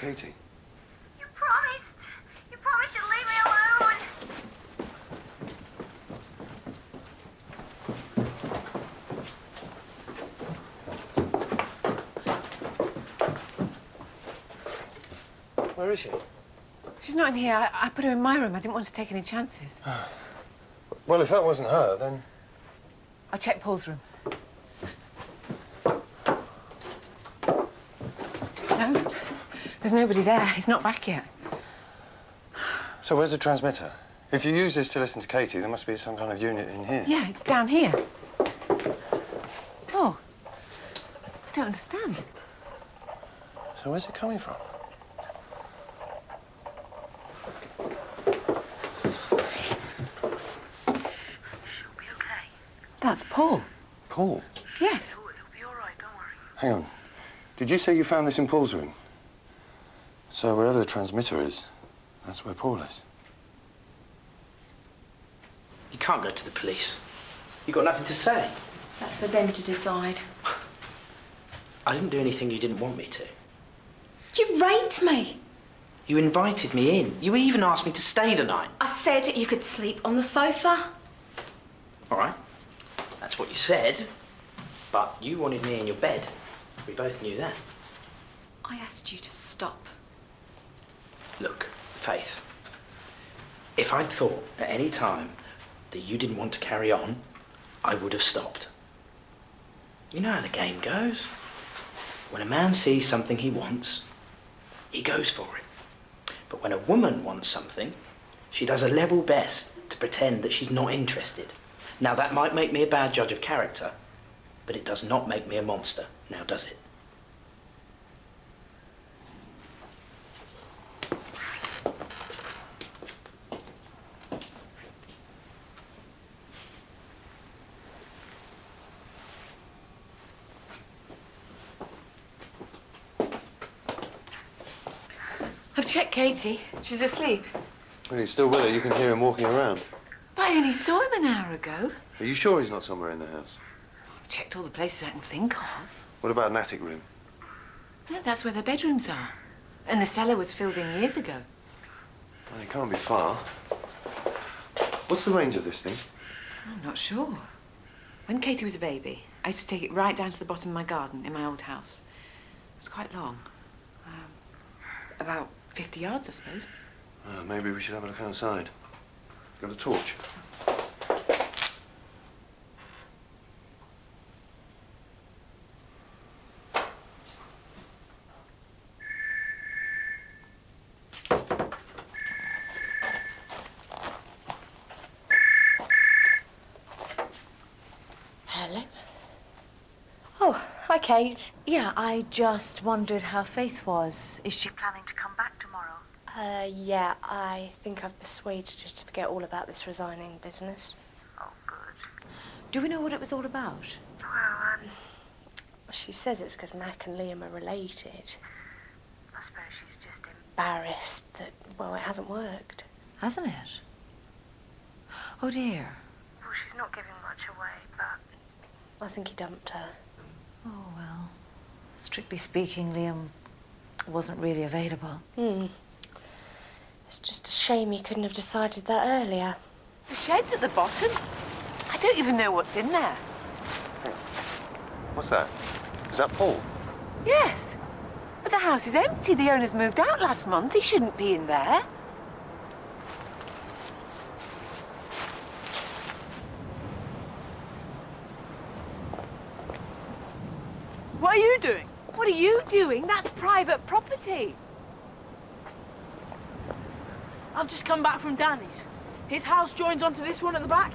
Katie? You promised. You promised to leave me alone. Where is she? She's not in here. I put her in my room. I didn't want to take any chances. Well, if that wasn't her, then... I'll check Paul's room. No, there's nobody there. He's not back yet. So where's the transmitter? If you use this to listen to Katie, there must be some kind of unit in here. Yeah, it's down here. Oh, I don't understand. So where's it coming from? That's Paul. Paul? Yes. Oh, it'll be all right, don't worry. Hang on. Did you say you found this in Paul's room? So wherever the transmitter is, that's where Paul is. You can't go to the police. You've got nothing to say. That's for them to decide. I didn't do anything you didn't want me to. You raped me. You invited me in. You even asked me to stay the night. I said you could sleep on the sofa. All right. That's what you said. But you wanted me in your bed. We both knew that. I asked you to stop. Look, Faith, if I'd thought at any time that you didn't want to carry on, I would have stopped. You know how the game goes. When a man sees something he wants, he goes for it. But when a woman wants something, she does her level best to pretend that she's not interested. Now, that might make me a bad judge of character, but it does not make me a monster, now does it? I've checked Katie. She's asleep. Well, he's still with her. You can hear him walking around. But I only saw him an hour ago. Are you sure he's not somewhere in the house? I've checked all the places I can think of. What about an attic room? No, that's where their bedrooms are. And the cellar was filled in years ago. Well, he can't be far. What's the range of this thing? I'm not sure. When Katie was a baby, I used to take it right down to the bottom of my garden in my old house. It was quite long. About 50 yards, I suppose. Maybe we should have a look outside. Got a torch? Hello. Oh, hi, Kate. Yeah, I just wondered how Faith was. Is she planning to come back tomorrow? Yeah, I think I've persuaded her to forget all about this resigning business. Oh, good. Do we know what it was all about? Well, she says it's because Mac and Liam are related. I suppose she's just embarrassed that, well, it hasn't worked. Hasn't it? Oh, dear. Well, she's not giving much away, but I think he dumped her. Oh, well, strictly speaking, Liam wasn't really available. It's just a shame he couldn't have decided that earlier. The shed's at the bottom. I don't even know what's in there. Hey, what's that? Is that Paul? Yes. But the house is empty. The owners moved out last month. He shouldn't be in there. What are you doing? What are you doing? That's private property. I've just come back from Danny's. His house joins onto this one at the back.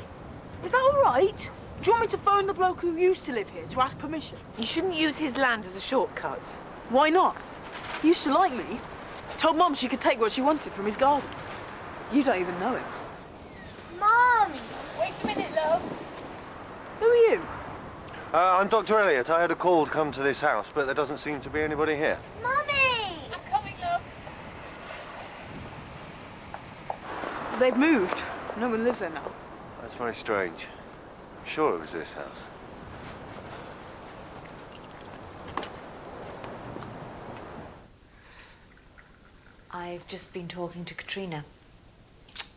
Is that all right? Do you want me to phone the bloke who used to live here to ask permission? You shouldn't use his land as a shortcut. Why not? He used to like me. Told Mum she could take what she wanted from his garden. You don't even know him. Mom! Wait a minute, love. Who are you? I'm Dr. Elliot. I had a call to come to this house, but there doesn't seem to be anybody here. Mummy! I'm coming, love. They've moved. No one lives there now. That's very strange. I'm sure it was this house. I've just been talking to Katrina.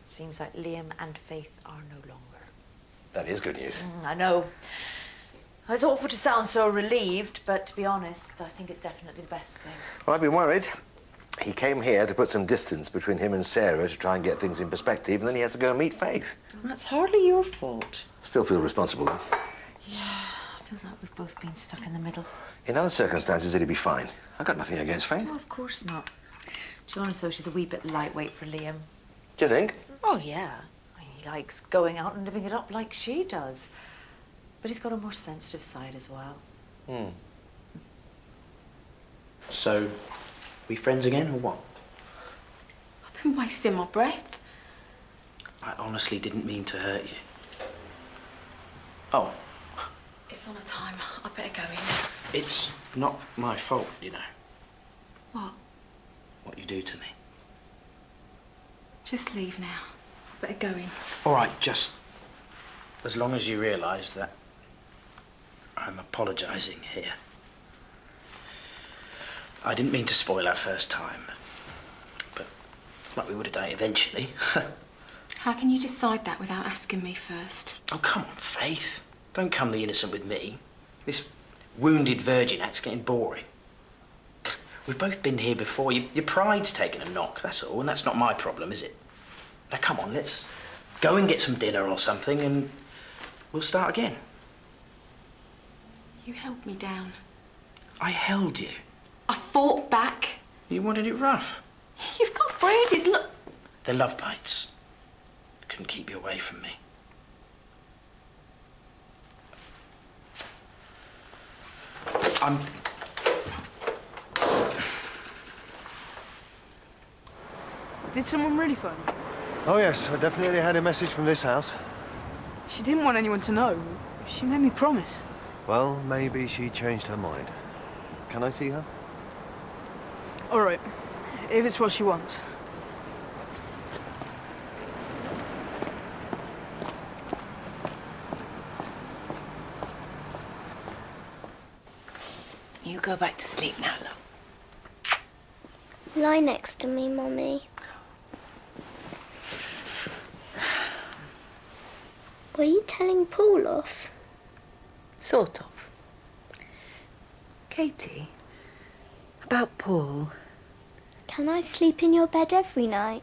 Seems like Liam and Faith are no longer. That is good news. I know. It's awful to sound so relieved, but to be honest, I think it's definitely the best thing. Well, I've been worried. He came here to put some distance between him and Sarah to try and get things in perspective, and then he has to go and meet Faith. That's hardly your fault. Still feel responsible, though. Yeah, it feels like we've both been stuck in the middle. In other circumstances, it'd be fine. I've got nothing against Faith. No, of course not. To be honest, though, she's a wee bit lightweight for Liam. Do you think? Oh, yeah. I mean, he likes going out and living it up like she does. But he's got a more sensitive side as well. So, we friends again, or what? I've been wasting my breath. I honestly didn't mean to hurt you. Oh. It's on a timer. I better go in. It's not my fault, you know. What? What you do to me. Just leave now. I better go in. All right, just as long as you realise that I'm apologising here. I didn't mean to spoil our first time, but like we would have done it eventually. How can you decide that without asking me first? Oh, come on, Faith. Don't come the innocent with me. This wounded virgin act's getting boring. We've both been here before. Your pride's taken a knock, that's all, and that's not my problem, is it? Now, come on, let's go and get some dinner or something, and we'll start again. You held me down. I held you. I fought back. You wanted it rough. You've got bruises, look. They're love bites. Couldn't keep you away from me. Did someone really phone you? Oh, yes, I definitely had a message from this house. She didn't want anyone to know. She made me promise. Well, maybe she changed her mind. Can I see her? All right, if it's what she wants. You go back to sleep now, love. Lie next to me, Mummy. Were you telling Paul off? Sort of. Katie, about Paul. Can I sleep in your bed every night?